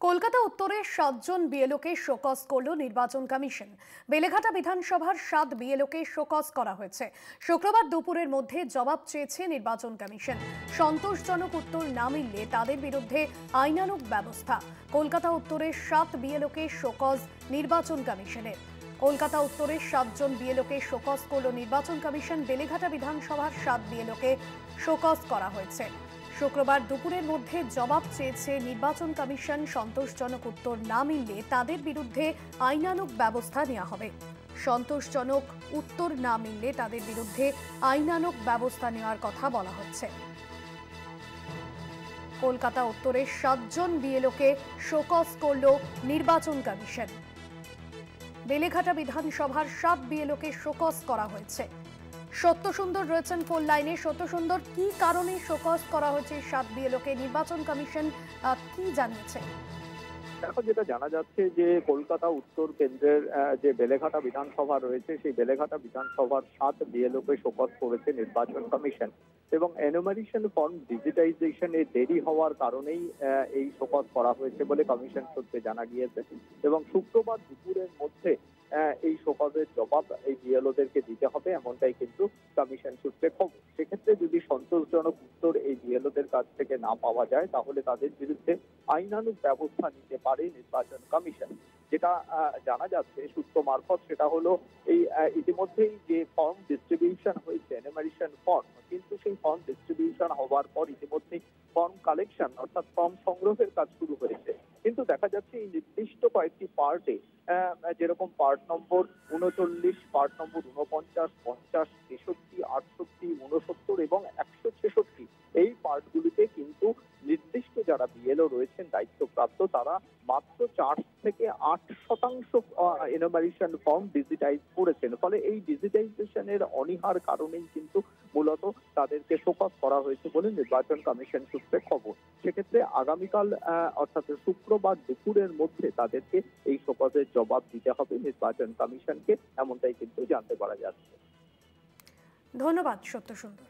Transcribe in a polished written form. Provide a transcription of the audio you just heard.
কলকাতা উত্তরে ৭ জন বিএলওকে শোকজ করল নির্বাচন কমিশন। বেলেঘাটা বিধানসভার ৭ বিএলওকে শোকজ করা হয়েছে। শুক্রবার দুপুরের মধ্যে জবাব চেয়েছে নির্বাচন কমিশন। সন্তোষজনক উত্তর না মিললে তাদের বিরুদ্ধে আইনানুগ ব্যবস্থা। কলকাতা উত্তরের ৭ বিএলওকে শোকজ নির্বাচন কমিশনের। কলকাতা উত্তরের ৭ জন বিএলওকে শোকজ করল নির্বাচন কমিশন। বেলেঘাটা বিধানসভার ৭ বিএলওকে শোকজ করা হয়েছে। শুক্রবার দুপুরের মধ্যে জবাব চেয়েছে নির্বাচন কমিশন। সন্তোষজনক উত্তর না মিললে তাদের বিরুদ্ধে আইনানুগ ব্যবস্থা নেওয়া হবে। সন্তোষজনক উত্তর না মিললে তাদের বিরুদ্ধে আইনানুগ ব্যবস্থা নেওয়ার কথা বলা হচ্ছে। কলকাতা উত্তরের ৭ জন বিএলওকে শোকজ করল নির্বাচন কমিশন। বেলেঘাটা বিধানসভার ৭ বিএলওকে শোকজ করা হয়েছে। সত্যসুন্দর রয়েছেন ফোন লাইনে। সত্যসুন্দর, কি কারণে শোকজ করা হয়েছে ৭ বিএলওকে? নির্বাচন কমিশন কি জানিয়েছে? এখন যেটা জানা যাচ্ছে যে কলকাতা উত্তর কেন্দ্রের যে বেলেঘাটা বিধানসভা রয়েছে, সেই বেলেঘাটা বিধানসভার ৭ বিএলওকে শোকজ করেছে নির্বাচন কমিশন এবং এনুমারেশন ফর্ম ডিজিটাইজেশনে দেরি হওয়ার কারণেই এই শোকজ করা হয়েছে বলে কমিশন সূত্রে জানা গিয়েছে। এবং শুক্রবার দুপুরের মধ্যে এই শোকজের জবাব এই বিএলওদেরকে দিতে হবে, এমনটাই কিন্তু কমিশন সূত্রে খবর। সেক্ষেত্রে যদি সন্তোষজনক উত্তর এই বিএলওদের কাছ থেকে না পাওয়া যায়, তাহলে তাদের বিরুদ্ধে আইনানুগ ব্যবস্থা নিতে পারে নির্বাচন কমিশন। যেটা জানা যাচ্ছে সূত্র মারফত, সেটা হলো এই ইতিমধ্যেই যে ফর্ম ডিস্ট্রিবিউশন হয়েছে, এনুমারেশন ফর্ম, কিন্তু সেই ফর্ম ডিস্ট্রিবিউশন হওয়ার পর ইতিমধ্যেই ফর্ম কালেকশন অর্থাৎ ফর্ম সংগ্রহের কাজ শুরু হয়েছে। কিন্তু দেখা যাচ্ছে এই নির্দিষ্ট কয়েকটি পার্টে, যেরকম পার্ট নম্বর ৩৯, পার্ট নম্বর ৪৯, ৫০, ৬৩, ৬৮, ৬৯ এবং ১৬৬, এই পার্টগুলিতে কিন্তু নির্দিষ্ট যারা বিএলও রয়েছেন দায়িত্বপ্রাপ্ত, তারা মাত্র ৪ থেকে ৮% এনুমারেশন ফর্ম ডিজিটাইজ করেছেন। ফলে এই ডিজিটাইজেশনের অনীহার কারণেই কিন্তু মূলত তাদেরকে শোকজ করা হয়েছে বলে নির্বাচন কমিশন সূত্রে খবর। সেক্ষেত্রে আগামীকাল অর্থাৎ শুক্রবার দুপুরের মধ্যে তাদেরকে এই শোকজের জবাব দিতে হবে নির্বাচন কমিশনকে, এমনটাই কিন্তু জানতে পারা যাচ্ছে। ধন্যবাদ সত্যসুন্দর।